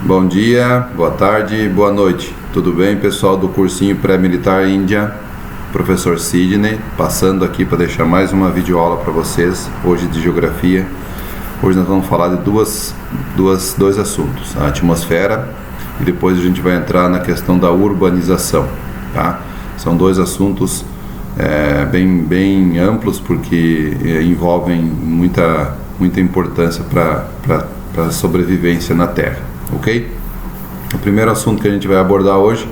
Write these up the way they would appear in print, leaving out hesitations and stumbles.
Bom dia, boa tarde, boa noite. Tudo bem, pessoal do cursinho pré-militar Índia? Professor Sidney, passando aqui para deixar mais uma videoaula para vocês, hoje de geografia. Hoje nós vamos falar de dois assuntos, a atmosfera e depois a gente vai entrar na questão da urbanização, tá? São dois assuntos bem amplos porque envolvem muita importância para a sobrevivência na Terra, ok? O primeiro assunto que a gente vai abordar hoje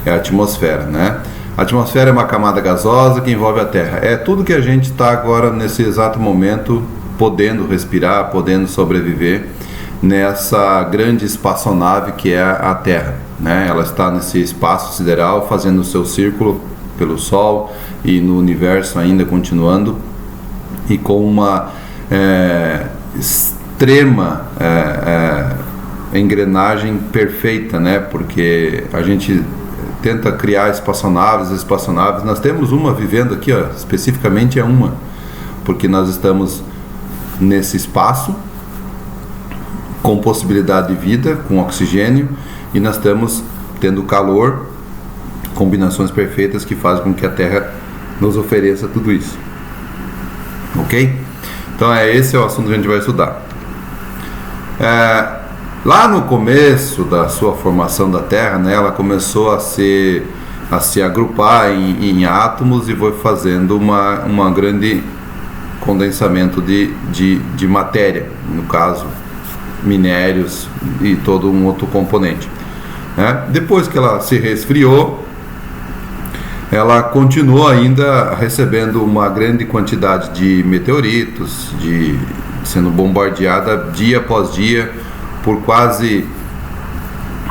é a atmosfera, né? A atmosfera é uma camada gasosa que envolve a Terra. É tudo que a gente está agora, nesse exato momento, podendo respirar, podendo sobreviver nessa grande espaçonave que é a Terra, né? Ela está nesse espaço sideral fazendo o seu círculo pelo Sol e no universo ainda continuando, e com uma extrema engrenagem perfeita, né? Porque a gente tenta criar espaçonaves, nós temos uma vivendo aqui, ó, especificamente é uma, porque nós estamos nesse espaço com possibilidade de vida, com oxigênio, e nós estamos tendo calor, combinações perfeitas que fazem com que a Terra nos ofereça tudo isso, ok? Então esse é o assunto que a gente vai estudar. Lá no começo da sua formação da Terra, né, ela começou a se agrupar em átomos e foi fazendo uma grande condensamento de matéria, no caso minérios e todo um outro componente, né? Depois que ela se resfriou, ela continuou ainda recebendo uma grande quantidade de meteoritos, sendo bombardeada dia após dia por quase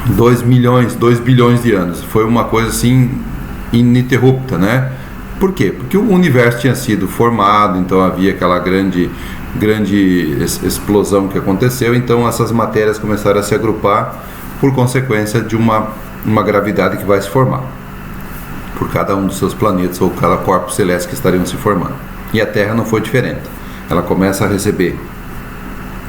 2 bilhões de anos. Foi uma coisa assim ininterrupta, né? Por quê? Porque o universo tinha sido formado, então havia aquela grande explosão que aconteceu, então essas matérias começaram a se agrupar por consequência de uma gravidade que vai se formar por cada um dos seus planetas ou cada corpo celeste que estariam se formando. E a Terra não foi diferente. Ela começa a receber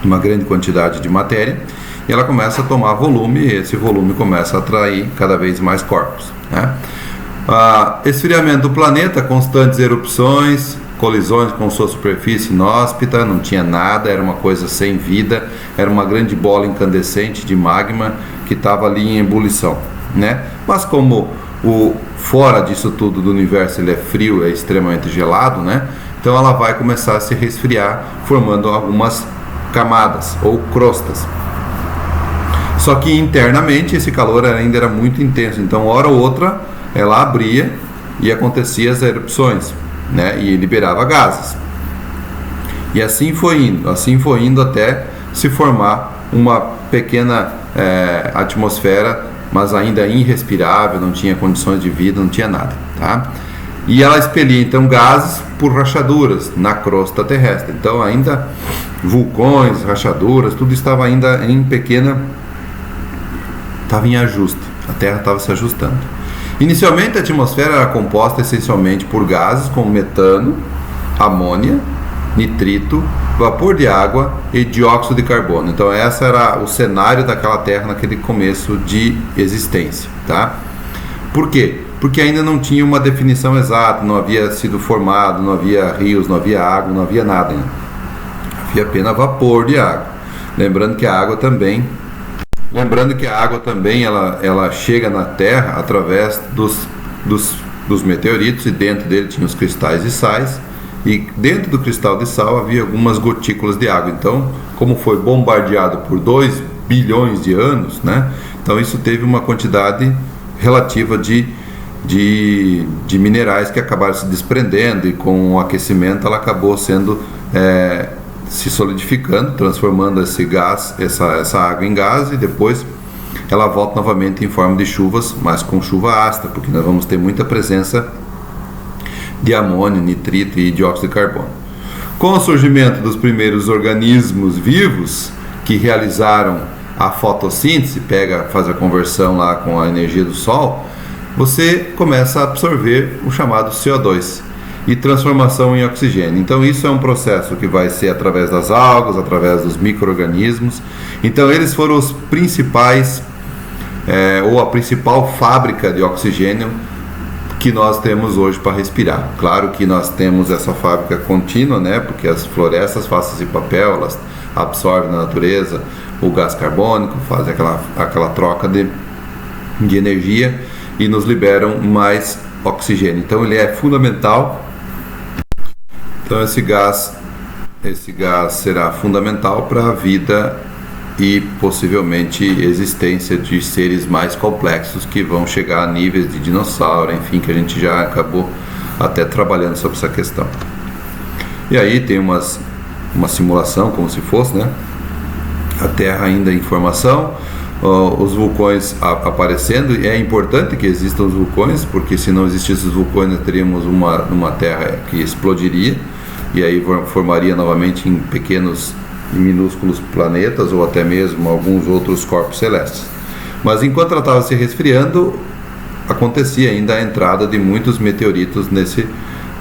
uma grande quantidade de matéria e ela começa a tomar volume, e esse volume começa a atrair cada vez mais corpos, né? Esfriamento do planeta, constantes erupções, colisões com sua superfície inóspita, não tinha nada, era uma coisa sem vida, era uma grande bola incandescente de magma que estava ali em ebulição, né? Mas como fora disso tudo do universo ele é frio, é extremamente gelado, né? Então ela vai começar a se resfriar, formando algumas camadas ou crostas. Só que internamente esse calor ainda era muito intenso, então hora ou outra ela abria e acontecia as erupções, né? E liberava gases. E assim foi indo até se formar uma pequena atmosfera, mas ainda irrespirável, não tinha condições de vida, não tinha nada, tá? E ela expelia então gases por rachaduras na crosta terrestre. Então ainda vulcões, rachaduras, tudo estava ainda estava em ajuste. A Terra estava se ajustando. Inicialmente a atmosfera era composta essencialmente por gases como metano, amônia, nitrito, vapor de água e dióxido de carbono. Então esse era o cenário daquela Terra naquele começo de existência, tá? Por quê? Porque ainda não tinha uma definição exata, não havia sido formado, não havia rios, não havia água, não havia nada ainda. Havia apenas vapor de água. Lembrando que a água também ela chega na Terra através dos meteoritos, e dentro dele tinha os cristais de sais, e dentro do cristal de sal havia algumas gotículas de água. Então, como foi bombardeado por 2 bilhões de anos, né? Então isso teve uma quantidade relativa de minerais que acabaram se desprendendo, e com o aquecimento ela acabou sendo se solidificando, transformando esse gás, essa água em gás, e depois ela volta novamente em forma de chuvas, mas com chuva ácida, porque nós vamos ter muita presença de amônio, nitrito e dióxido de carbono. Com o surgimento dos primeiros organismos vivos que realizaram a fotossíntese, faz a conversão lá com a energia do Sol, você começa a absorver o chamado CO2. e transformação em oxigênio. Então isso é um processo que vai ser através das algas, através dos micro-organismos. Então eles foram os principais, ou a principal fábrica de oxigênio que nós temos hoje para respirar. Claro que nós temos essa fábrica contínua, né? Porque as florestas, faças de papel, elas absorvem na natureza o gás carbônico, fazem aquela troca de energia e nos liberam mais oxigênio. Então ele é fundamental. Então esse gás será fundamental para a vida e possivelmente existência de seres mais complexos que vão chegar a níveis de dinossauro, enfim, que a gente já acabou até trabalhando sobre essa questão. E aí tem uma simulação, como se fosse, né? A Terra ainda em formação, os vulcões aparecendo, e é importante que existam os vulcões, porque se não existissem os vulcões nós teríamos uma Terra que explodiria, e aí formaria novamente em pequenos e minúsculos planetas ou até mesmo alguns outros corpos celestes. Mas enquanto ela estava se resfriando, acontecia ainda a entrada de muitos meteoritos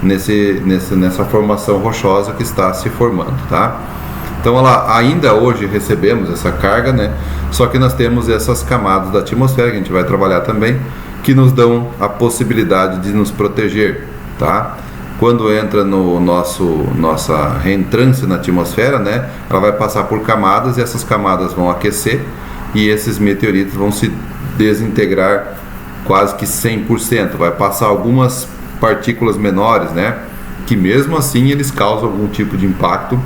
nessa formação rochosa que está se formando, tá? Então ainda hoje recebemos essa carga, né? Só que nós temos essas camadas da atmosfera, que a gente vai trabalhar também, que nos dão a possibilidade de nos proteger, tá? Quando entra no nossa reentrância na atmosfera, né, ela vai passar por camadas e essas camadas vão aquecer e esses meteoritos vão se desintegrar quase que 100%. Vai passar algumas partículas menores, né, que mesmo assim eles causam algum tipo de impacto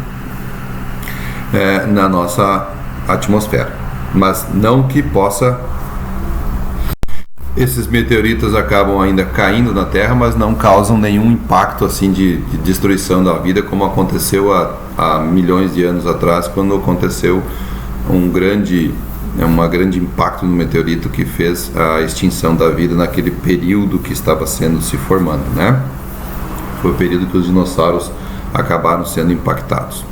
na nossa atmosfera, mas não que possa. Esses meteoritos acabam ainda caindo na Terra, mas não causam nenhum impacto assim de destruição da vida, como aconteceu há milhões de anos atrás, quando aconteceu um grande impacto no meteorito que fez a extinção da vida naquele período que estava se formando, né? Foi o período que os dinossauros acabaram sendo impactados.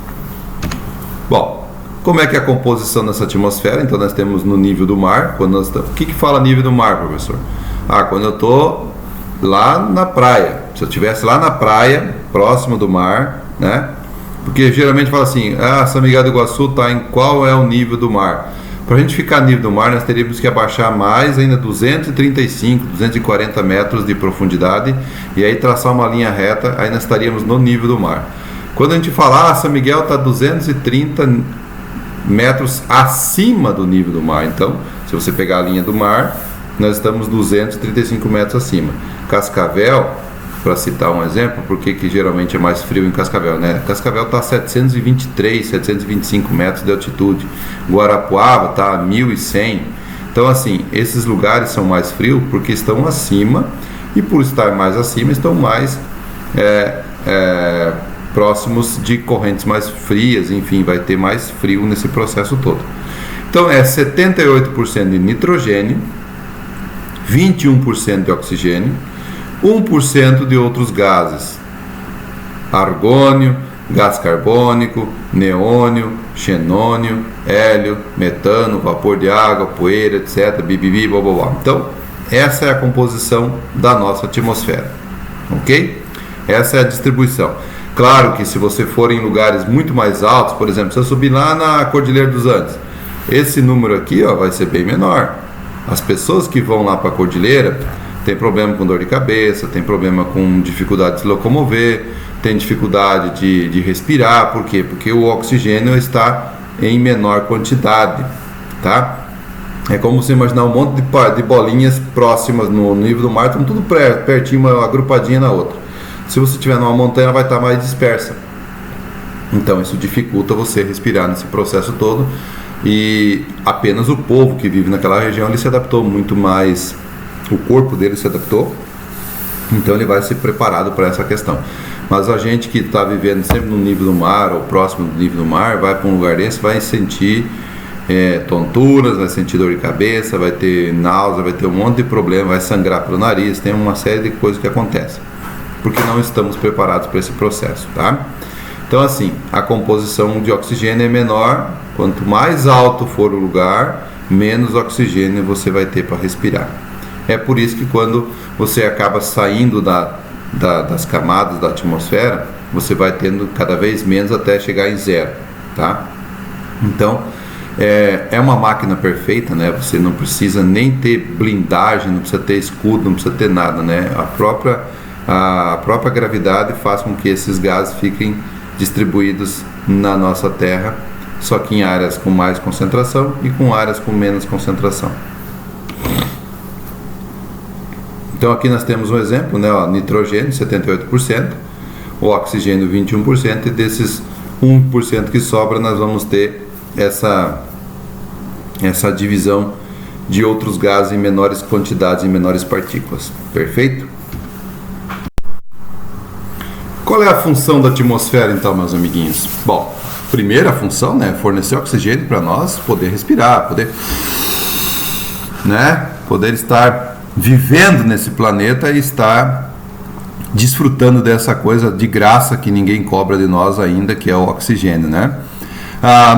Bom, como é que é a composição dessa atmosfera? Então nós temos no nível do mar. O que fala nível do mar, professor? Quando eu estou lá na praia. Se eu estivesse lá na praia, próximo do mar, né? Porque geralmente fala assim, São Miguel do Iguaçu está em qual é o nível do mar? Para a gente ficar no nível do mar, nós teríamos que abaixar mais ainda 235, 240 metros de profundidade e aí traçar uma linha reta, aí nós estaríamos no nível do mar. Quando a gente fala, São Miguel está 230 metros acima do nível do mar. Então, se você pegar a linha do mar, nós estamos 235 metros acima. Cascavel, para citar um exemplo, porque que geralmente é mais frio em Cascavel, né? Cascavel está a 723, 725 metros de altitude. Guarapuava está a 1100. Então, assim, esses lugares são mais frios porque estão acima, e por estar mais acima, estão mais próximos de correntes mais frias, enfim, vai ter mais frio nesse processo todo. Então é 78% de nitrogênio, 21% de oxigênio, 1% de outros gases: argônio, gás carbônico, neônio, xenônio, hélio, metano, vapor de água, poeira, etc. Bibibi, blá blá blá. Então essa é a composição da nossa atmosfera, ok? Essa é a distribuição. Claro que se você for em lugares muito mais altos, por exemplo, se eu subir lá na Cordilheira dos Andes, esse número aqui vai ser bem menor. As pessoas que vão lá para a Cordilheira têm problema com dor de cabeça, têm problema com dificuldade de se locomover, têm dificuldade de respirar. Por quê? Porque o oxigênio está em menor quantidade, tá? É como você imaginar um monte de bolinhas próximas no nível do mar, estão tudo pertinho, uma agrupadinha na outra. Se você estiver numa montanha, ela vai estar mais dispersa. Então isso dificulta você respirar nesse processo todo. E apenas o povo que vive naquela região, ele se adaptou muito mais. O corpo dele se adaptou. Então ele vai ser preparado para essa questão. Mas a gente que está vivendo sempre no nível do mar, ou próximo do nível do mar, vai para um lugar desse, vai sentir tonturas, vai sentir dor de cabeça, vai ter náusea, vai ter um monte de problema, vai sangrar pelo nariz, tem uma série de coisas que acontecem, porque não estamos preparados para esse processo, tá? Então assim, a composição de oxigênio é menor. Quanto mais alto for o lugar, menos oxigênio você vai ter para respirar. É por isso que quando você acaba saindo das camadas da atmosfera, você vai tendo cada vez menos até chegar em zero, tá? Então, é uma máquina perfeita, né? Você não precisa nem ter blindagem, não precisa ter escudo, não precisa ter nada, né? A própria gravidade faz com que esses gases fiquem distribuídos na nossa Terra, só que em áreas com mais concentração e com áreas com menos concentração. Então aqui nós temos um exemplo, né? Nitrogênio 78%, o oxigênio 21%, e desses 1% que sobra nós vamos ter essa divisão de outros gases em menores quantidades, em menores partículas. Perfeito? Qual é a função da atmosfera então, meus amiguinhos? Bom, primeira função, né, fornecer oxigênio para nós poder respirar, poder estar vivendo nesse planeta e estar desfrutando dessa coisa de graça que ninguém cobra de nós ainda, que é o oxigênio, né?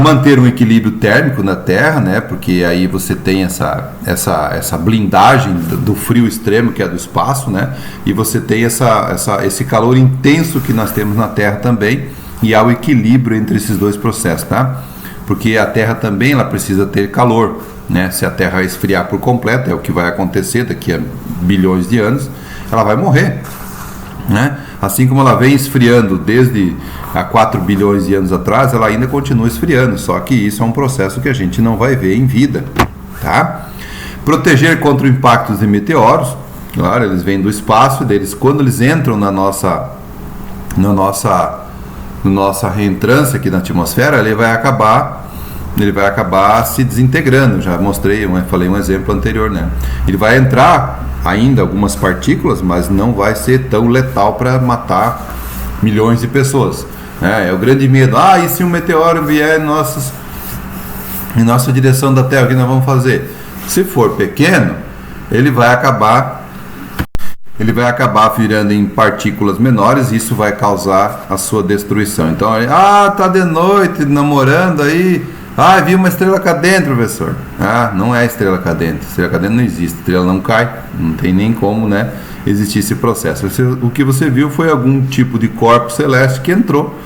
Manter um equilíbrio térmico na Terra, né? Porque aí você tem essa blindagem do frio extremo que é do espaço, né? E você tem esse calor intenso que nós temos na Terra também, e há o equilíbrio entre esses dois processos, tá? Porque a Terra também ela precisa ter calor, né? Se a Terra esfriar por completo, é o que vai acontecer daqui a bilhões de anos, ela vai morrer, né? Assim como ela vem esfriando desde há 4 bilhões de anos atrás, ela ainda continua esfriando, só que isso é um processo que a gente não vai ver em vida, tá? Proteger contra o impacto de meteoros, claro, eles vêm do espaço, quando eles entram na nossa reentrância aqui na atmosfera, ele vai acabar se desintegrando. Já falei um exemplo anterior, né? Ele vai entrar ainda algumas partículas, mas não vai ser tão letal para matar milhões de pessoas. É o grande medo. E se um meteoro vier em nossa direção da Terra, o que nós vamos fazer? Se for pequeno, ele vai acabar virando em partículas menores, e isso vai causar a sua destruição. Então, tá de noite namorando aí. Vi uma estrela cadente, professor. Não é estrela cadente. Estrela cadente não existe. Estrela não cai. Não tem nem como, né, existir esse processo. O que você viu foi algum tipo de corpo celeste que entrou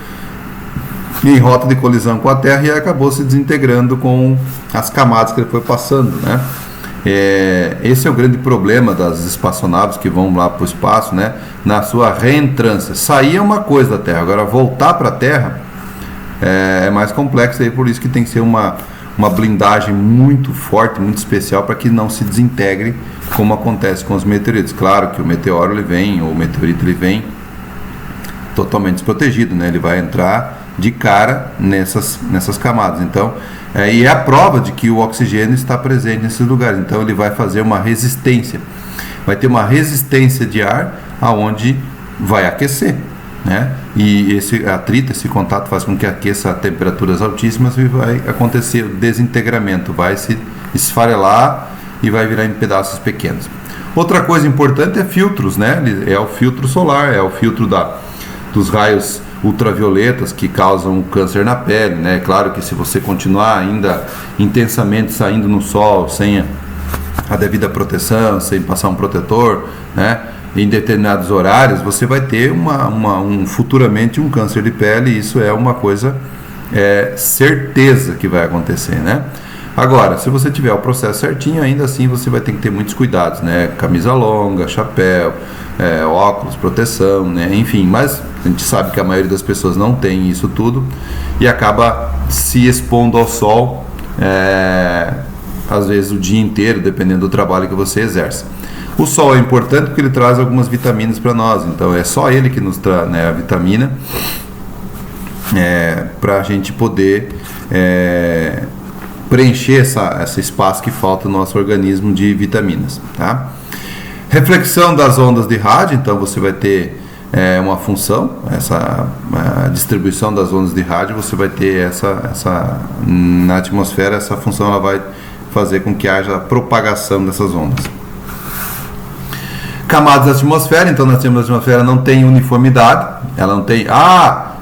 em rota de colisão com a Terra e acabou se desintegrando com as camadas que ele foi passando, né? Esse é o grande problema das espaçonaves que vão lá para o espaço, né? Na sua reentrância. Sair é uma coisa da Terra, agora voltar para a Terra é mais complexo, e por isso que tem que ser uma blindagem muito forte, muito especial, para que não se desintegre como acontece com os meteoritos. Claro que o meteoro o meteorito vem totalmente desprotegido, né? Ele vai entrar de cara nessas camadas. Então, e é a prova de que o oxigênio está presente nesses lugares. Então ele vai fazer uma resistência, vai ter uma resistência de ar aonde vai aquecer, né? E esse atrito, esse contato faz com que aqueça a temperaturas altíssimas e vai acontecer o desintegramento, vai se esfarelar e vai virar em pedaços pequenos. Outra coisa importante é filtros, né? É o filtro solar, é o filtro dos raios ultravioletas que causam câncer na pele, né? Claro que se você continuar ainda intensamente saindo no sol sem a devida proteção, sem passar um protetor, né, em determinados horários, você vai ter futuramente um câncer de pele, e isso é uma coisa certeza que vai acontecer, né? Agora, se você tiver o processo certinho, ainda assim você vai ter que ter muitos cuidados, né? Camisa longa, chapéu, óculos, proteção, né? Enfim, mas a gente sabe que a maioria das pessoas não tem isso tudo e acaba se expondo ao sol, às vezes o dia inteiro, dependendo do trabalho que você exerce. O sol é importante porque ele traz algumas vitaminas para nós, então é só ele que nos traz, né, a vitamina, para a gente poder preencher esse espaço que falta no nosso organismo de vitaminas, tá? Reflexão das ondas de rádio, então você vai ter uma função, a distribuição das ondas de rádio, você vai ter na atmosfera, essa função ela vai fazer com que haja propagação dessas ondas. Camadas da atmosfera, então na atmosfera não tem uniformidade, ela não tem,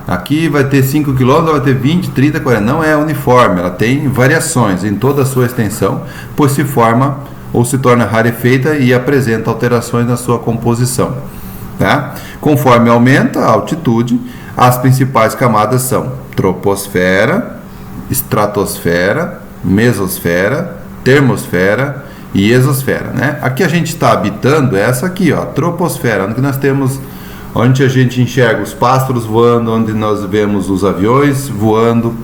aqui vai ter 5 km, vai ter 20, 30, 40, não é uniforme, ela tem variações em toda a sua extensão, pois se forma ou se torna rarefeita e apresenta alterações na sua composição. tá? Conforme aumenta a altitude, as principais camadas são troposfera, estratosfera, mesosfera, termosfera e exosfera, né? Aqui a gente está habitando essa aqui, ó, troposfera, onde nós temos, onde a gente enxerga os pássaros voando, onde nós vemos os aviões voando,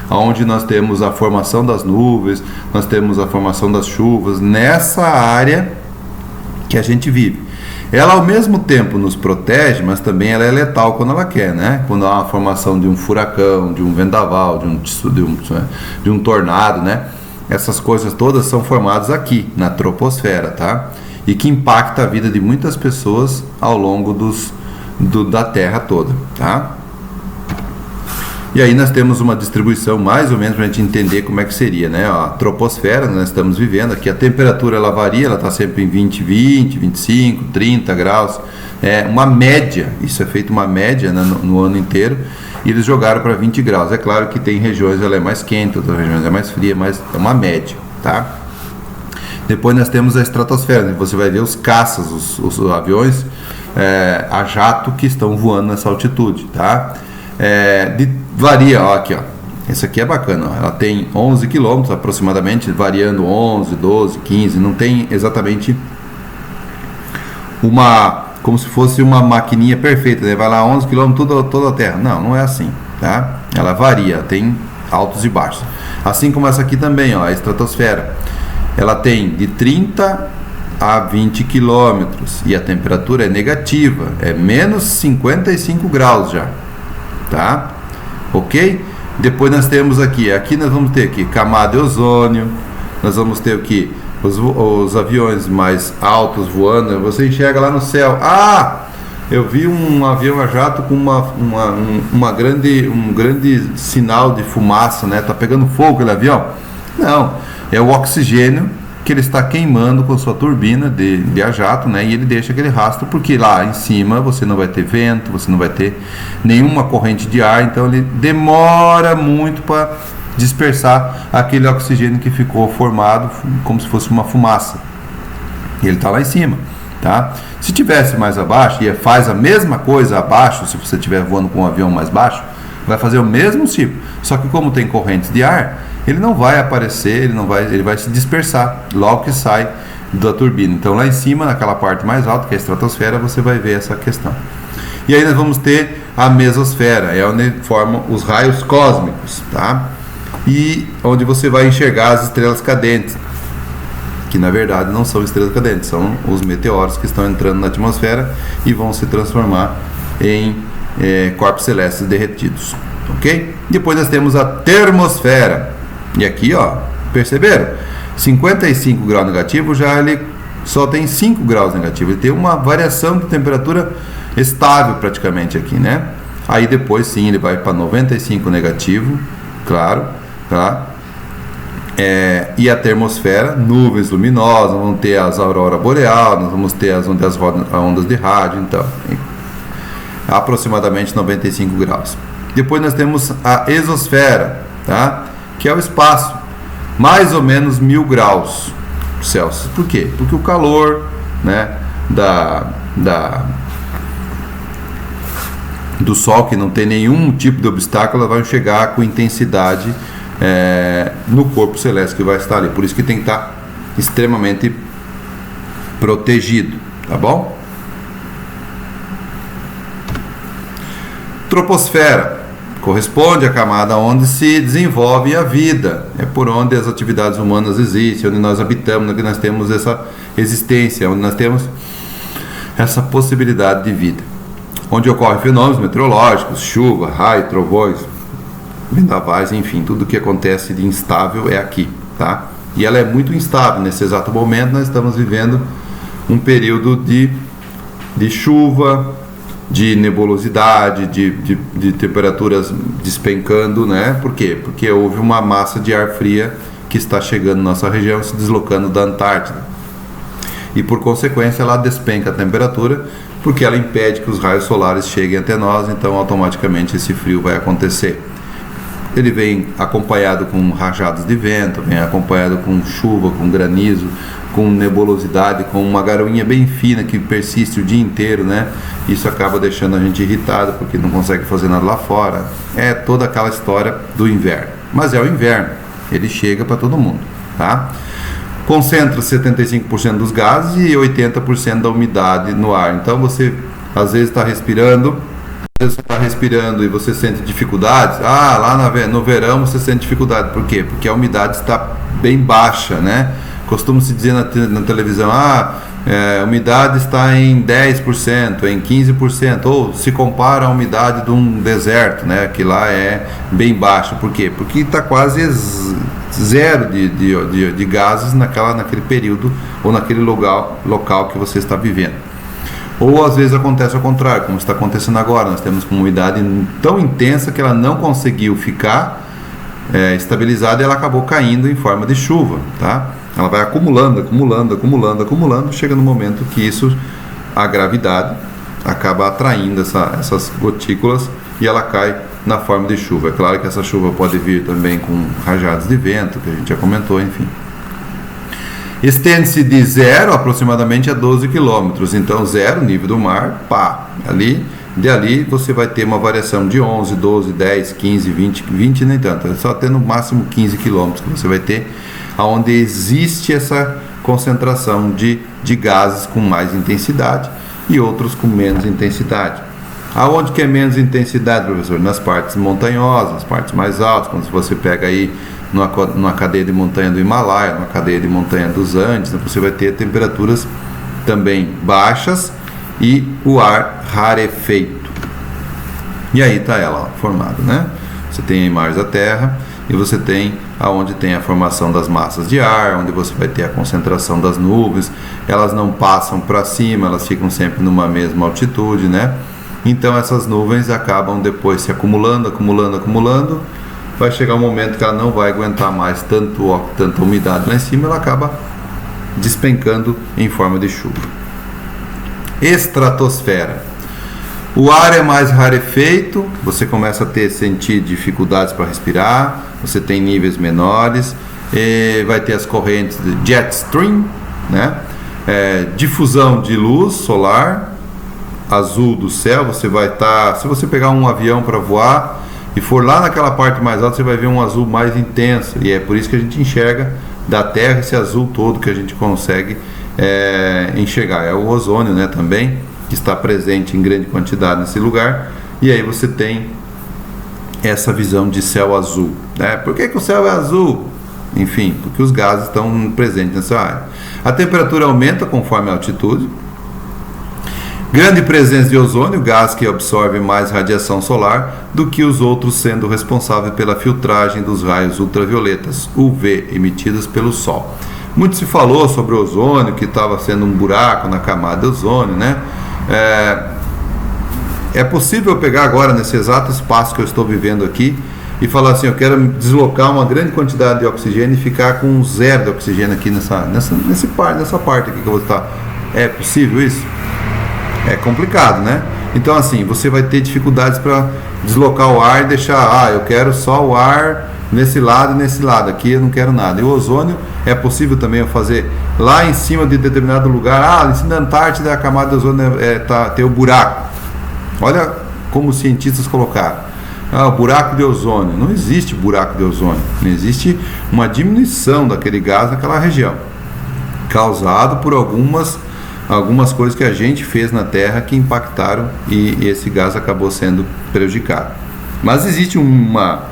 onde nós temos a formação das nuvens, nós temos a formação das chuvas, nessa área que a gente vive. Ela ao mesmo tempo nos protege, mas também ela é letal quando ela quer, né? Quando há uma formação de um furacão, de um vendaval, de um tornado, né? Essas coisas todas são formadas aqui, na troposfera, tá? E que impacta a vida de muitas pessoas ao longo da Terra toda, tá? E aí nós temos uma distribuição mais ou menos para a gente entender como é que seria, né? A troposfera, nós estamos vivendo aqui, a temperatura ela varia, ela está sempre em 20, 25, 30 graus, é uma média, isso é feito uma média, né, no ano inteiro, e eles jogaram para 20 graus. É claro que tem regiões ela é mais quente, outras regiões é mais fria, mas é uma média, tá? Depois nós temos a estratosfera, onde você vai ver os caças, os aviões a jato que estão voando nessa altitude, tá? Varia, ó, aqui, ó. Essa aqui é bacana, ó. Ela tem 11 km aproximadamente, variando 11, 12, 15, não tem exatamente como se fosse uma maquininha perfeita, né? Vai lá 11 km toda a Terra. Não é assim, tá? Ela varia, tem altos e baixos. Assim como essa aqui também, ó, a estratosfera. Ela tem de 30 a 20 km e a temperatura é negativa, é menos 55 graus já, tá? Ok? Depois nós temos aqui nós vamos ter aqui camada de ozônio, nós vamos ter aqui os aviões mais altos voando, você enxerga lá no céu, eu vi um avião a jato com um grande sinal de fumaça, né? Tá pegando fogo aquele avião? Não, é o oxigênio que ele está queimando com sua turbina de a jato, né? E ele deixa aquele rastro, porque lá em cima você não vai ter vento, você não vai ter nenhuma corrente de ar, então ele demora muito para dispersar aquele oxigênio que ficou formado como se fosse uma fumaça. E ele está lá em cima, tá? Se tivesse mais abaixo, e faz a mesma coisa abaixo, se você estiver voando com um avião mais baixo, vai fazer o mesmo tipo, só que como tem correntes de ar, ele não vai aparecer, ele vai se dispersar logo que sai da turbina. Então lá em cima, naquela parte mais alta, que é a estratosfera, você vai ver essa questão. E aí nós vamos ter a mesosfera, é onde formam os raios cósmicos, tá? E onde você vai enxergar as estrelas cadentes, que na verdade não são estrelas cadentes, são os meteoros que estão entrando na atmosfera e vão se transformar em corpos celestes derretidos, ok? Depois nós temos a termosfera. E aqui, ó, perceberam? 55 graus negativo, já ele só tem 5 graus negativo. Ele tem uma variação de temperatura estável praticamente aqui, né? Aí depois sim ele vai para 95 negativo, claro, tá? E a termosfera, nuvens luminosas, vamos ter as auroras boreais, nós vamos ter as ondas de rádio, então, aproximadamente 95 graus. Depois nós temos a exosfera, tá? Que é o espaço, mais ou menos 1000 graus Celsius. Por quê? Porque o calor, né, do Sol, que não tem nenhum tipo de obstáculo, ela vai chegar com intensidade no corpo celeste que vai estar ali. Por isso que tem que estar extremamente protegido, tá bom? Troposfera corresponde à camada onde se desenvolve a vida, é por onde as atividades humanas existem, onde nós habitamos, onde nós temos essa existência, onde nós temos essa possibilidade de vida, onde ocorrem fenômenos meteorológicos, chuva, raio, trovões, vendavais, enfim, tudo que acontece de instável é aqui, tá? E ela é muito instável. Nesse exato momento nós estamos vivendo um período de chuva, de nebulosidade, de temperaturas despencando, né? Por quê? Porque houve uma massa de ar fria que está chegando na nossa região, se deslocando da Antártida. E por consequência ela despenca a temperatura, porque ela impede que os raios solares cheguem até nós, então automaticamente esse frio vai acontecer. Ele vem acompanhado com rajadas de vento, vem acompanhado com chuva, com granizo, com nebulosidade, com uma garoinha bem fina que persiste o dia inteiro, né? Isso acaba deixando a gente irritado porque não consegue fazer nada lá fora. É toda aquela história do inverno. Mas é o inverno, ele chega para todo mundo, tá? Concentra 75% dos gases e 80% da umidade no ar. Então você às vezes está respirando, e você sente dificuldades. Lá no verão você sente dificuldade. Por quê? Porque a umidade está bem baixa, né? Costuma-se dizer na televisão, a umidade está em 10%, em 15%, ou se compara à umidade de um deserto, né? Que lá é bem baixo. Por quê? Porque está quase zero de gases naquele período ou naquele local que você está vivendo. Ou às vezes acontece ao contrário, como está acontecendo agora. Nós temos uma umidade tão intensa que ela não conseguiu ficar estabilizada e ela acabou caindo em forma de chuva, tá? Ela vai acumulando, chega no momento que a gravidade acaba atraindo essas gotículas e ela cai na forma de chuva. É claro que essa chuva pode vir também com rajadas de vento, que a gente já comentou, enfim. Estende-se de 0 aproximadamente a 12 quilômetros. Então, 0, nível do mar, dali você vai ter uma variação de 11, 12, 10, 15, 20 nem tanto. É só ter no máximo 15 quilômetros que você vai ter, onde existe essa concentração de gases com mais intensidade e outros com menos intensidade. Aonde que é menos intensidade, professor? Nas partes montanhosas, nas partes mais altas, quando você pega aí numa cadeia de montanha do Himalaia, numa cadeia de montanha dos Andes, né, você vai ter temperaturas também baixas e o ar rarefeito. E aí está ela formada, né? Você tem a imagem da Terra e você tem aonde tem a formação das massas de ar, onde você vai ter a concentração das nuvens. Elas não passam para cima, elas ficam sempre numa mesma altitude, né? Então essas nuvens acabam depois se acumulando. Vai chegar um momento que ela não vai aguentar mais tanta umidade lá em cima, ela acaba despencando em forma de chuva. Estratosfera. O ar é mais rarefeito, você começa a sentir dificuldades para respirar, você tem níveis menores, vai ter as correntes de jet stream, né? Difusão de luz solar, azul do céu. Você vai estar, se você pegar um avião para voar e for lá naquela parte mais alta, você vai ver um azul mais intenso, e é por isso que a gente enxerga da Terra esse azul todo que a gente consegue enxergar. É o ozônio, né, também, que está presente em grande quantidade nesse lugar, e aí você tem essa visão de céu azul, né? Por que o céu é azul? Enfim, porque os gases estão presentes nessa área. A temperatura aumenta conforme a altitude. Grande presença de ozônio, gás que absorve mais radiação solar do que os outros, sendo responsável pela filtragem dos raios ultravioletas UV emitidos pelo Sol. Muito se falou sobre o ozônio, que estava sendo um buraco na camada de ozônio, né? É possível pegar agora, nesse exato espaço que eu estou vivendo aqui, e falar assim: eu quero deslocar uma grande quantidade de oxigênio e ficar com zero de oxigênio aqui nessa parte aqui que eu vou estar. É possível isso? É complicado, né? Então, assim, você vai ter dificuldades para deslocar o ar e deixar, eu quero só o ar nesse lado e nesse lado, aqui eu não quero nada. E o ozônio é possível também eu fazer lá em cima de determinado lugar, em cima da Antártida, a camada de ozônio tem o buraco. Olha como os cientistas colocaram. O buraco de ozônio. Não existe buraco de ozônio. Não existe uma diminuição daquele gás naquela região, causado por algumas coisas que a gente fez na Terra que impactaram e esse gás acabou sendo prejudicado. Mas existe uma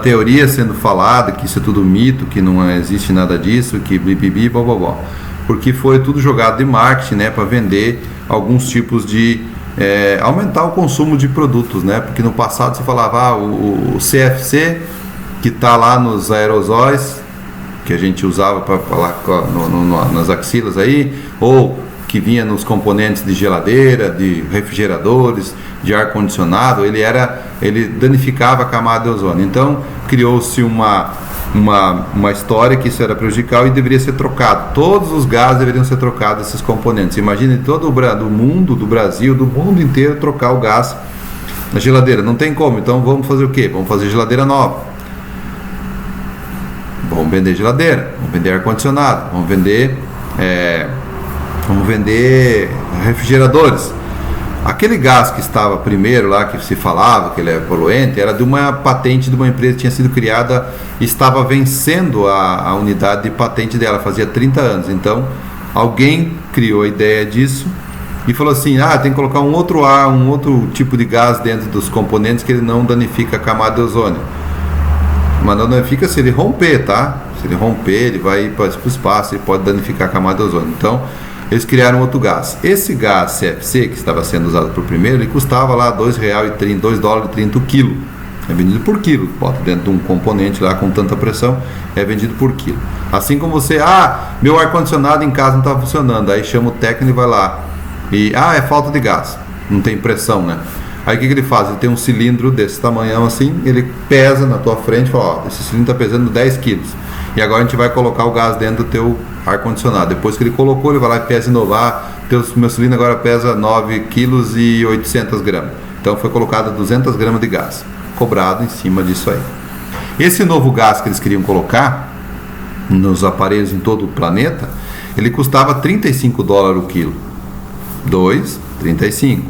teoria sendo falada que isso é tudo mito, que não existe nada disso, que bibibi, bobobó, porque foi tudo jogado de marketing, né, para vender alguns tipos de aumentar o consumo de produtos, né? Porque no passado você falava o CFC, que está lá nos aerosóis que a gente usava para falar nas axilas aí, ou que vinha nos componentes de geladeira, de refrigeradores, de ar condicionado, ele danificava a camada de ozônio. Então criou-se uma história que isso era prejudicial e deveria ser trocado. Todos os gases deveriam ser trocados, esses componentes. Imagine todo do mundo, do Brasil, do mundo inteiro trocar o gás A geladeira não tem como, então vamos fazer o quê? Vamos fazer geladeira nova. Vamos vender geladeira, vamos vender ar-condicionado, vamos vender refrigeradores. Aquele gás que estava primeiro lá, que se falava que ele é poluente, era de uma patente de uma empresa que tinha sido criada e estava vencendo a unidade de patente dela, fazia 30 anos. Então, alguém criou a ideia disso e falou assim, tem que colocar um outro ar, um outro tipo de gás dentro dos componentes que ele não danifica a camada de ozônio. Mas não danifica se ele romper, tá? Se ele romper, ele vai para o espaço, ele pode danificar a camada de ozônio. Então, eles criaram outro gás. Esse gás CFC, que estava sendo usado por primeiro, ele custava lá $2,30 o quilo. É vendido por quilo. Bota dentro de um componente lá com tanta pressão, é vendido por quilo. Assim como você, meu ar-condicionado em casa não está funcionando. Aí chama o técnico e vai lá. E, é falta de gás. Não tem pressão, né? Aí o que ele faz? Ele tem um cilindro desse tamanhão assim, ele pesa na tua frente e fala, esse cilindro está pesando 10 quilos. E agora a gente vai colocar o gás dentro do teu ar-condicionado. Depois que ele colocou, ele vai lá e pesa de novo. Meu cilindro agora pesa 9,8 kg. Então foi colocado 200 gramas de gás, cobrado em cima disso aí. Esse novo gás que eles queriam colocar nos aparelhos em todo o planeta, ele custava $35 o quilo. 2,35.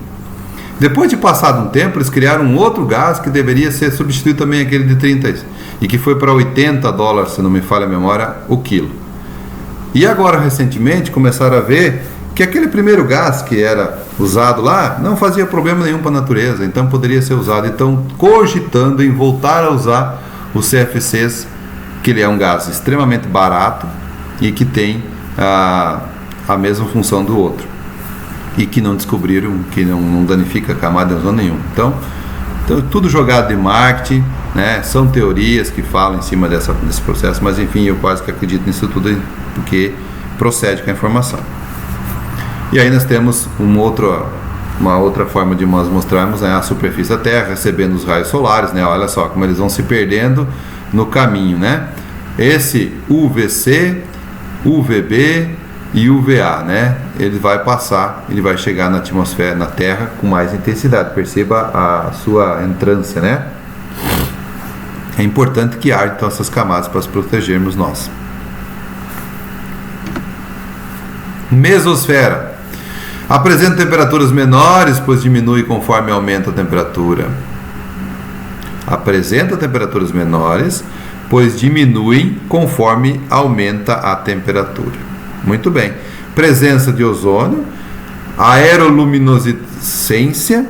Depois de passado um tempo, eles criaram um outro gás que deveria ser substituído também aquele de 30 e que foi para $80, se não me falha a memória, o quilo. E agora, recentemente, começaram a ver que aquele primeiro gás que era usado lá não fazia problema nenhum para a natureza, então poderia ser usado. Então, cogitando em voltar a usar os CFCs, que ele é um gás extremamente barato e que tem a mesma função do outro. E que não descobriram, que não danifica a camada de ozônio nenhuma. Então tudo jogado de marketing, né? São teorias que falam em cima desse processo, mas enfim, eu quase que acredito nisso tudo porque procede com a informação. E aí nós temos uma outra forma de nós mostrarmos, né, a superfície da Terra recebendo os raios solares, né? Olha só como eles vão se perdendo no caminho, né? Esse UVC, UVB e UVA, né? Ele vai chegar na atmosfera, na Terra, com mais intensidade. Perceba a sua entrância, né? É importante que haja então essas camadas para protegermos nós. Mesosfera. Apresenta temperaturas menores, pois diminui conforme aumenta a temperatura. Apresenta temperaturas menores, pois diminui conforme aumenta a temperatura. Muito bem. Presença de ozônio, aeroluminescência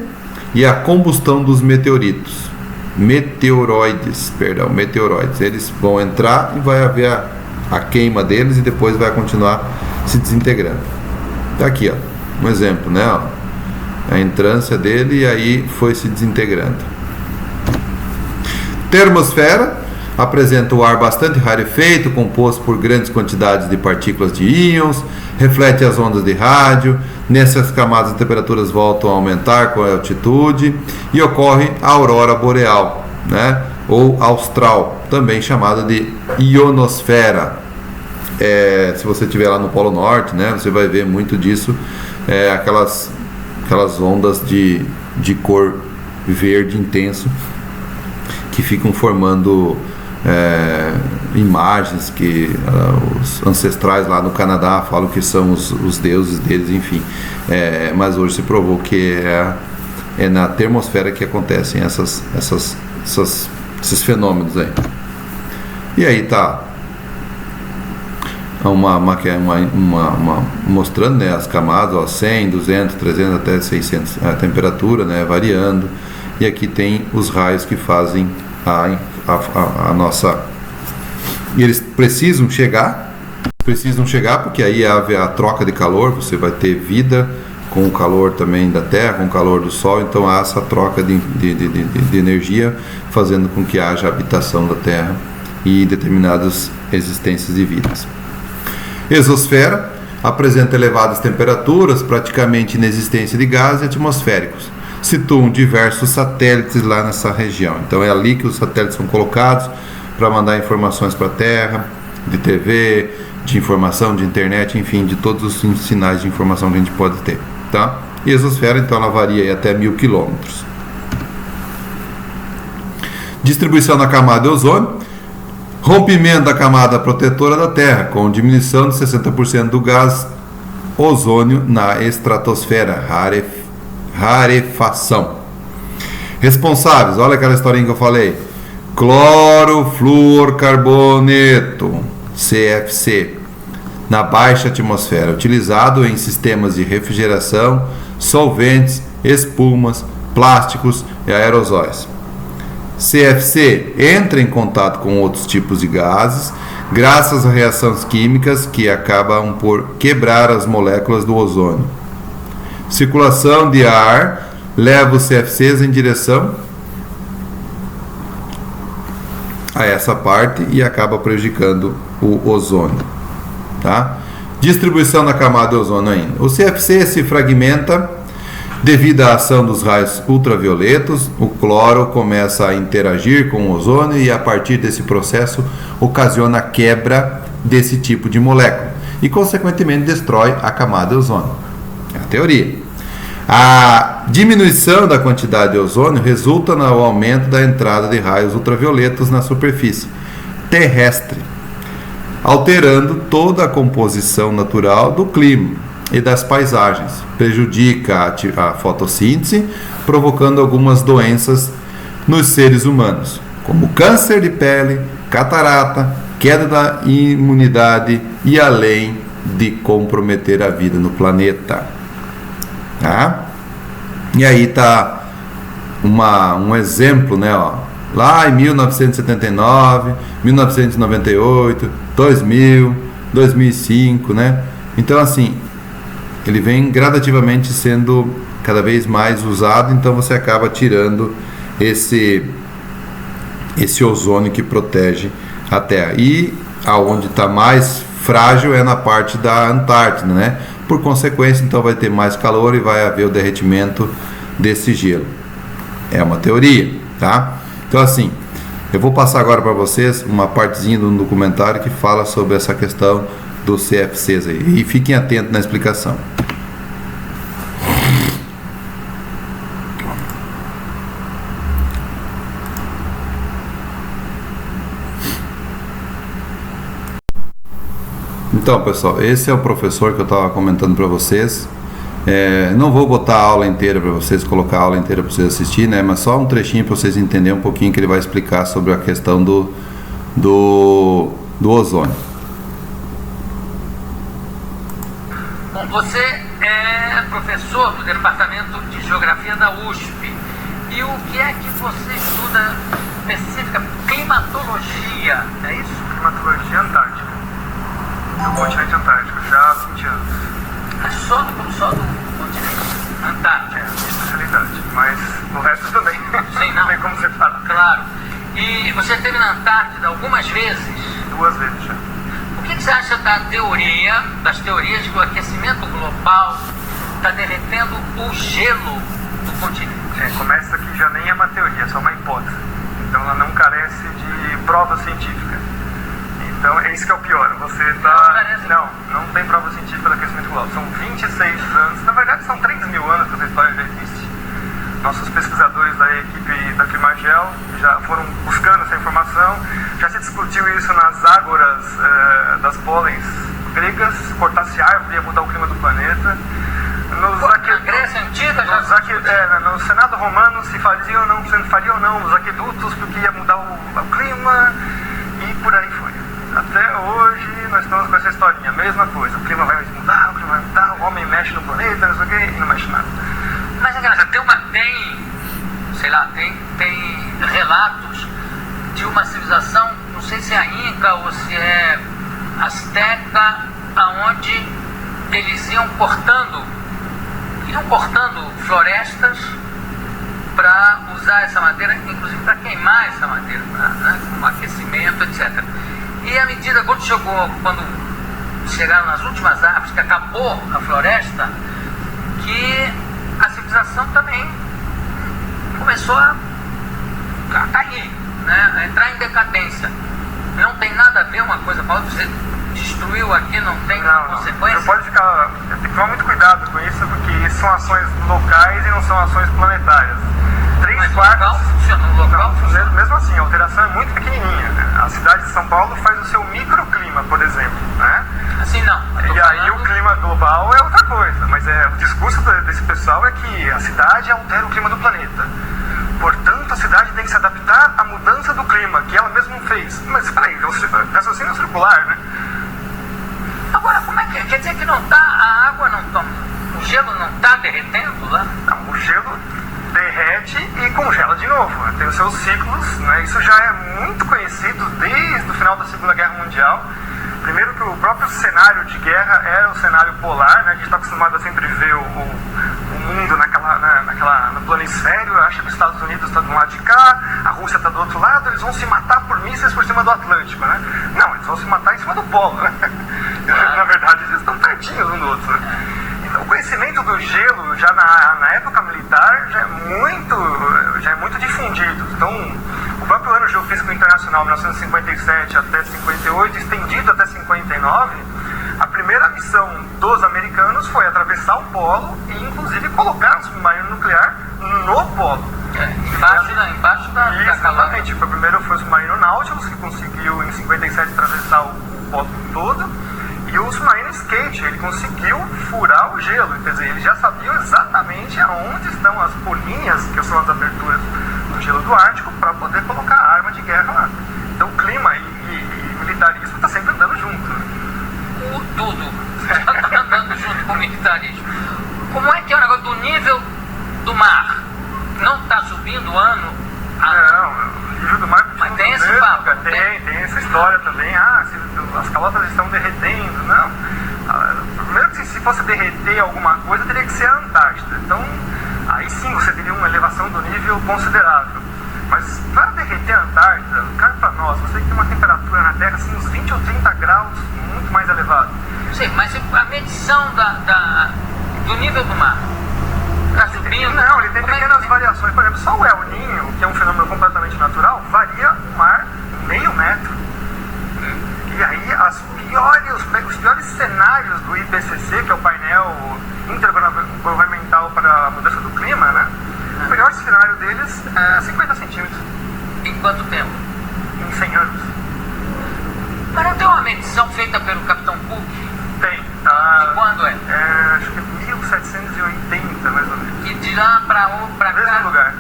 e a combustão dos meteoritos. Meteoroides. Eles vão entrar e vai haver a queima deles e depois vai continuar se desintegrando. Está aqui, um exemplo, né? A entrância dele e aí foi se desintegrando. Termosfera. Apresenta o ar bastante rarefeito, composto por grandes quantidades de partículas de íons, reflete as ondas de rádio. Nessas camadas as temperaturas voltam a aumentar com a altitude e ocorre a aurora boreal, né? Ou austral, também chamada de ionosfera. Se você estiver lá no Polo Norte, né, você vai ver muito disso, aquelas ondas de cor verde intenso que ficam formando imagens que os ancestrais lá no Canadá falam que são os deuses deles, enfim. Mas hoje se provou que é na termosfera que acontecem esses fenômenos aí. E aí tá mostrando, né, as camadas, 100, 200, 300 até 600, a temperatura, né, variando. E aqui tem os raios que fazem a nossa... E eles precisam chegar porque aí a troca de calor, você vai ter vida com o calor também da Terra, com o calor do Sol, então há essa troca de energia, fazendo com que haja habitação da Terra e determinadas existências de vidas. Exosfera apresenta elevadas temperaturas, praticamente inexistência de gases atmosféricos. Situam diversos satélites lá nessa região. Então é ali que os satélites são colocados para mandar informações para a Terra, de TV, de informação, de internet, enfim, de todos os sinais de informação que a gente pode ter, tá? E a exosfera, então, ela varia até 1000 km. Distribuição na camada de ozônio. Rompimento da camada protetora da Terra, com diminuição de 60% do gás ozônio na estratosfera, rarefação. Responsáveis, olha aquela historinha que eu falei: clorofluorcarboneto, CFC, na baixa atmosfera, utilizado em sistemas de refrigeração, solventes, espumas, plásticos e aerosóis. CFC entra em contato com outros tipos de gases graças a reações químicas que acabam por quebrar as moléculas do ozônio. Circulação de ar leva os CFCs em direção a essa parte e acaba prejudicando o ozônio, tá? Distribuição na camada de ozônio ainda. O CFC se fragmenta devido à ação dos raios ultravioletos. O cloro começa a interagir com o ozônio e a partir desse processo ocasiona a quebra desse tipo de molécula e consequentemente destrói a camada de ozônio. É a teoria. A diminuição da quantidade de ozônio resulta no aumento da entrada de raios ultravioletos na superfície terrestre, alterando toda a composição natural do clima e das paisagens, prejudica a fotossíntese, provocando algumas doenças nos seres humanos, como câncer de pele, catarata, queda da imunidade e além de comprometer a vida no planeta. Tá? E aí tá um exemplo, né? Ó, lá em 1979, 1998, 2000, 2005, né? Então assim, ele vem gradativamente sendo cada vez mais usado, então você acaba tirando esse ozônio que protege a Terra. E aonde está mais frágil é na parte da Antártida, né? Por consequência, então vai ter mais calor e vai haver o derretimento desse gelo. É uma teoria, tá? Então assim, eu vou passar agora para vocês uma partezinha do documentário que fala sobre essa questão dos CFCs aí. E fiquem atentos na explicação. Então, pessoal, esse é o professor que eu estava comentando para vocês. Não vou botar a aula inteira para vocês, colocar a aula inteira para vocês assistirem, né? Mas só um trechinho para vocês entenderem um pouquinho que ele vai explicar sobre a questão do ozônio. Bom, você é professor do Departamento de Geografia da USP. E o que é que você estuda específica? Climatologia, é isso? Climatologia antártica. Do continente antártico, já há 20 anos. É só do continente antártico? É, a minha especialidade, mas o resto também. Sim, não. Não tem como você falar. Claro. E você esteve na Antártida algumas vezes? 2 vezes já. O que você acha das teorias que o aquecimento global está derretendo o gelo do continente? Começa que já nem é uma teoria, é só uma hipótese. Então ela não carece de prova científica. Então é isso que é o pior. Você não tem prova científica do aquecimento global. São 26 anos, na verdade são 3 mil anos que essa história já existe. Nossos pesquisadores da equipe da Climagel já foram buscando essa informação. Já se discutiu isso nas ágoras das pólenes gregas. Cortar-se árvore ia mudar o clima do planeta. Na Grécia Antiga já no Senado Romano se faria ou não os aquedutos porque ia mudar o clima e por aí foi. Até hoje nós estamos com essa historinha, a mesma coisa. O clima vai mudar, o homem mexe no planeta, não sei o que, e não mexe nada. Mas é engraçado, tem relatos de uma civilização, não sei se é a Inca ou se é Azteca, aonde eles iam cortando florestas para usar essa madeira, inclusive para queimar essa madeira, né, como aquecimento, etc. E à medida, quando chegaram nas últimas árvores, que acabou a floresta, que a civilização também começou a cair, né, a entrar em decadência. Não tem nada a ver uma coisa com a outra. Você destruiu aqui, não tem consequência? Você pode tem que tomar muito cuidado com isso, porque são ações locais e não são ações planetárias. 3/4 funciona. Mesmo assim, a alteração é muito pequenininha, né? A cidade de São Paulo faz o seu microclima, por exemplo, né? Assim não. E aí o clima global é outra coisa, mas o discurso desse pessoal é que a cidade altera o clima do planeta. Portanto, a cidade tem que se adaptar à mudança do clima, que ela mesma não fez. Mas peraí, o raciocínio circular, né? Agora, como é que é? Quer dizer que não tá, a água não toma, o gelo não está derretendo lá? Não, o gelo derrete e congela de novo, né? Tem os seus ciclos, né? Isso já é muito conhecido desde o final da Segunda Guerra Mundial. Primeiro que o próprio cenário de guerra é o cenário polar, né? A gente está acostumado a sempre ver o mundo no planisfério, acha que os Estados Unidos está de um lado de cá, a Rússia está do outro lado, eles vão se matar por mísseis por cima do Atlântico, né? Não, eles vão se matar em cima do polo, né? Na verdade, eles estão pertinhos um do outro, né? Então, o conhecimento do gelo, já na época militar, já é muito difundido. Então, o próprio Ano Geofísico Internacional, 1957 até 58, estendido até 59, a primeira missão dos americanos foi atravessar o polo e, inclusive, colocar um submarino nuclear no polo. Embaixo da exatamente. Primeiro foi o submarino Nautilus, que conseguiu, em 57, atravessar o polo todo. E o submarino Skate, ele conseguiu furar o gelo. Quer dizer, eles já sabiam exatamente aonde estão as bolinhas, que são as aberturas do gelo do Ártico, para poder colocar a arma de guerra lá. Então o clima e militarismo está sempre andando junto. Tudo está andando junto com o militarismo. Como é que é o negócio do nível do mar? Não está subindo ano? Não, o nível do mar continua. Mas tem esse papo? Tem essa história também. As calotas estão derretendo. Não. Primeiro que se fosse derreter alguma coisa, teria que ser a Antártida. Então, aí sim você teria uma elevação do nível considerável. Mas para derreter a Antártida, cara, para nós, você tem que ter uma temperatura na Terra assim, uns 20 ou 30 graus muito mais elevado. Sim, mas a medição do nível do mar está subindo? Não, ele tem pequenas variações. Por exemplo, só o El Niño, que é um fenômeno completamente natural, varia o mar meio metro. E aí os piores cenários do IPCC, que é o painel intergovernamental para a mudança do clima, né? O pior cenário deles é 50 centímetros. Em quanto tempo? Em 100 anos. Mas não tem uma medição feita pelo Capitão Cook? Tem. E quando é? Acho que é 1780, mais ou menos. E de lá para cá? No mesmo lugar.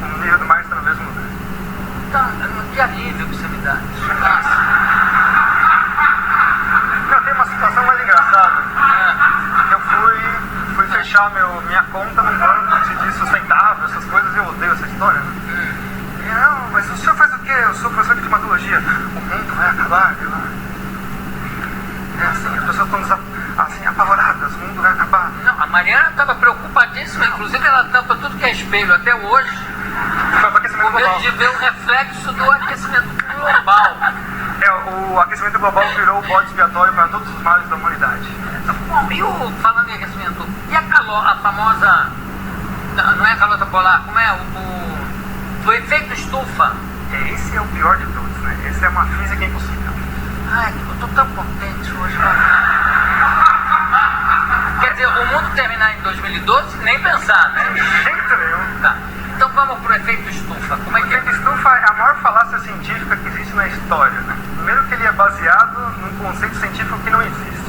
O nível do mar está no mesmo lugar. Então, que alívio que você me dá. Nossa. Não, tem uma situação mais engraçada. Eu fui fechar minha conta num banco que se diz sustentável, essas coisas, eu odeio essa história, né? E, não, mas o senhor faz o quê? Eu sou professor de climatologia. O mundo vai acabar, é assim, as pessoas estão assim, apavoradas, o mundo vai acabar. Não, a Mariana estava preocupadíssima, inclusive ela tampa tudo que é espelho até hoje. Foi o aquecimento global. De ver o reflexo do aquecimento global. O aquecimento global virou o bode expiatório para todos os males da humanidade. Bom, e falando em aquecimento, e a famosa, não é a calota polar, como é o efeito estufa? Esse é o pior de todos, né? Esse é uma física impossível. Ai, eu estou tão contente hoje. Quer dizer, o mundo terminar em 2012, nem pensar, né? De jeito nenhum. Tá. Então vamos para o efeito estufa. Como é que é? O efeito estufa é a maior falácia científica que existe na história, né? Primeiro que ele é baseado num conceito científico que não existe.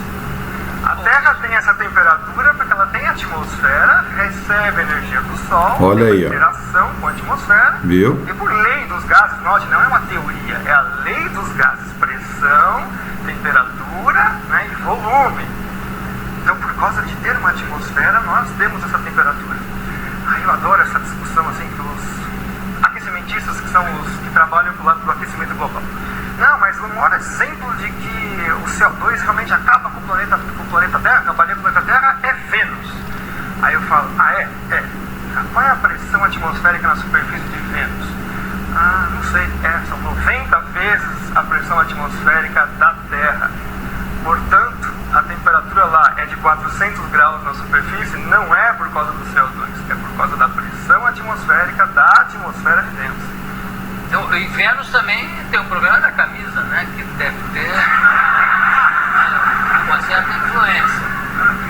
A Terra tem essa temperatura porque ela tem atmosfera, recebe energia do Sol, olha tem aí, interação com a atmosfera. Viu? E por lei dos gases, note, não é uma teoria, é a lei dos gases, pressão, temperatura, né, e volume. Então, por causa de ter uma atmosfera, nós temos essa temperatura. Aí eu adoro essa discussão assim que os aquecimentistas, que são os que trabalham pro lado do aquecimento global. Não, mas o maior exemplo de que o CO2 realmente acaba com o planeta Terra, acabaria com o planeta Terra, é Vênus. Aí eu falo, é? Qual é a pressão atmosférica na superfície de Vênus? Não sei, são 90 vezes a pressão atmosférica da Terra. Portanto, a temperatura lá é de 400 graus na superfície, não é por causa do CO2, é por causa da pressão atmosférica da atmosfera de Vênus. Então, e Vênus também tem o problema da camisa, né? Que deve ter uma certa influência.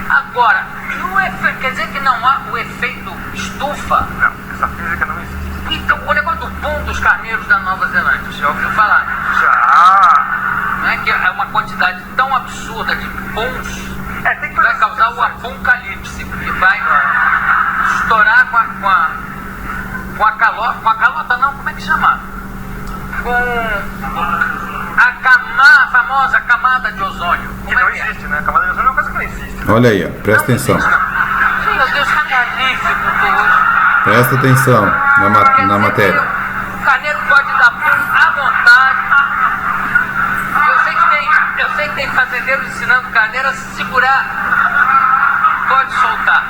Agora, e o efeito, quer dizer que não há o efeito estufa? Não, essa física não existe. Então, o negócio do boom dos carneiros da Nova Zelândia, você já ouviu falar? Já. Não é que é uma quantidade tão absurda de bons Tem que vai causar o apocalipse, porque vai estourar com a calota não, como é que chama? Com a famosa camada de ozônio. Que não existe, né? A camada de ozônio é uma coisa que não existe. Né? Olha aí, ó, presta atenção. Meu Deus, que magnífico hoje. Presta atenção na matéria. O carneiro pode dar pulo à vontade. Eu sei que tem fazendeiros ensinando o carneiro a se segurar. Pode soltar.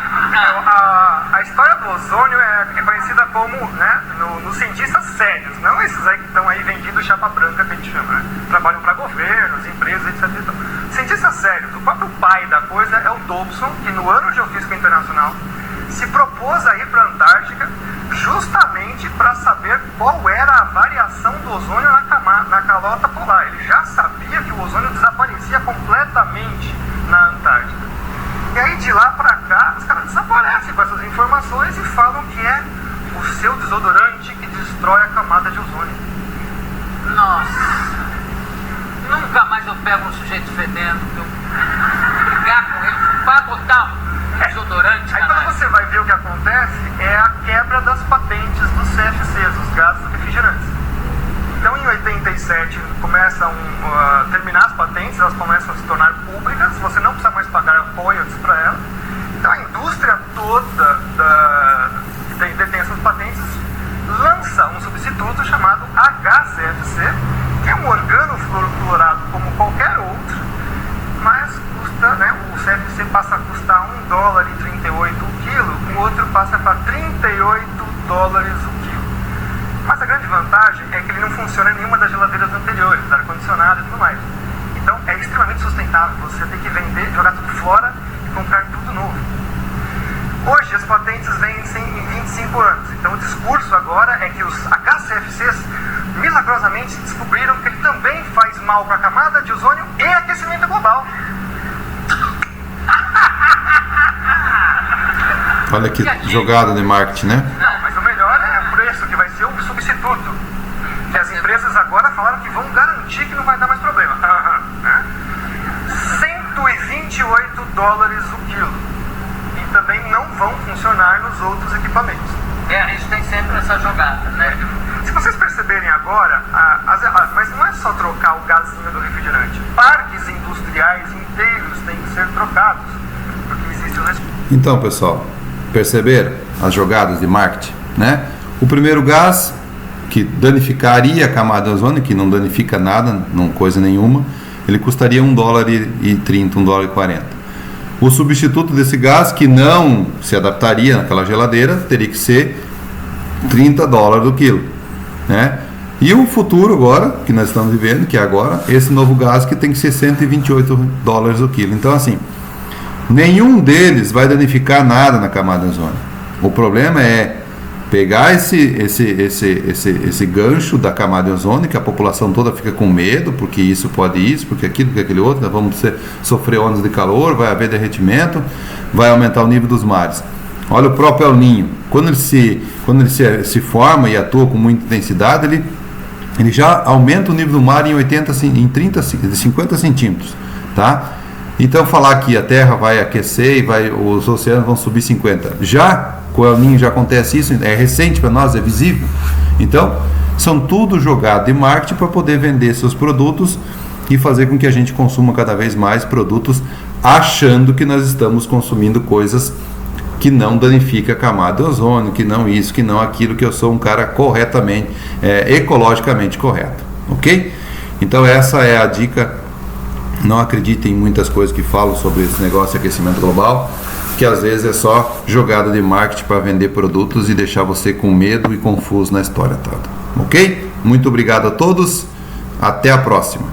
A história do ozônio é conhecida como, né, nos cientistas sérios, não esses aí que estão aí vendidos chapa branca, que a gente chama, né? Trabalham para governos, empresas, etc. Então, cientistas sérios, o próprio pai da coisa é o Dobson, que no ano geofísico internacional se propôs a ir para a Antártica justamente para saber qual era a variação do ozônio na calota polar. Ele já sabia que o ozônio desaparecia completamente na Antártica. E aí de lá para cá, os caras desaparecem com essas informações e falam que é o seu desodorante que destrói a camada de ozônio. Nossa, nunca mais eu pego um sujeito fedendo, brigar com ele, para botar desodorante. Aí quando você vai ver o que acontece, é a quebra das patentes dos CFCs, os gases refrigerantes. Então em 87 começam a terminar as patentes, elas começam a se tornar públicas, você não precisa mais pagar royalties para elas. Então a indústria toda que detém essas patentes lança um substituto chamado HCFC, que é um organofluorado como qualquer outro, mas custa, né, o CFC passa a custar $1,38 o quilo, o outro passa para $38 o quilo. Mas a grande vantagem é que ele não funciona em nenhuma das geladeiras anteriores, ar-condicionado e tudo mais. Então é extremamente sustentável, você tem que vender, jogar tudo fora e comprar tudo novo. Hoje as patentes vencem em 25 anos, então o discurso agora é que os HCFCs milagrosamente descobriram que ele também faz mal para a camada de ozônio e aquecimento global. Olha que jogada de marketing, né? Não, mas o melhor é o preço, que vai ser o substituto. Que as empresas agora falaram que vão garantir que não vai dar mais problema. Né? $128 o quilo. E também não vão funcionar nos outros equipamentos. A gente tem sempre essa jogada, né? Se vocês perceberem agora, mas não é só trocar o gazinho do refrigerante. Parques industriais inteiros têm que ser trocados. Porque existe o Então, pessoal, perceberam as jogadas de marketing, né? O primeiro gás que danificaria a camada de ozônio, que não danifica nada, não coisa nenhuma, ele custaria $1,30, $1,40. O substituto desse gás, que não se adaptaria naquela geladeira, teria que ser $30 o quilo, né? E o futuro agora, que nós estamos vivendo, que é agora, esse novo gás que tem que ser $128 o quilo. Então, assim, nenhum deles vai danificar nada na camada de ozônio. O problema é pegar esse gancho da camada de ozônio, que a população toda fica com medo, porque isso pode isso, porque aquilo, porque aquele outro, nós vamos sofrer ondas de calor, vai haver derretimento, vai aumentar o nível dos mares. Olha o próprio El Niño, quando ele se forma e atua com muita intensidade, ele já aumenta o nível do mar em 50 centímetros, tá? Então falar que a Terra vai aquecer e os oceanos vão subir 50, já com o El Niño já acontece isso, é recente para nós, é visível. Então são tudo jogado de marketing para poder vender seus produtos e fazer com que a gente consuma cada vez mais produtos achando que nós estamos consumindo coisas que não danifica a camada de ozônio, que não isso, que não aquilo, que eu sou um cara corretamente, ecologicamente correto, ok? Então essa é a dica. Não acreditem em muitas coisas que falam sobre esse negócio de aquecimento global, que às vezes é só jogada de marketing para vender produtos e deixar você com medo e confuso na história toda, ok? Muito obrigado a todos, até a próxima.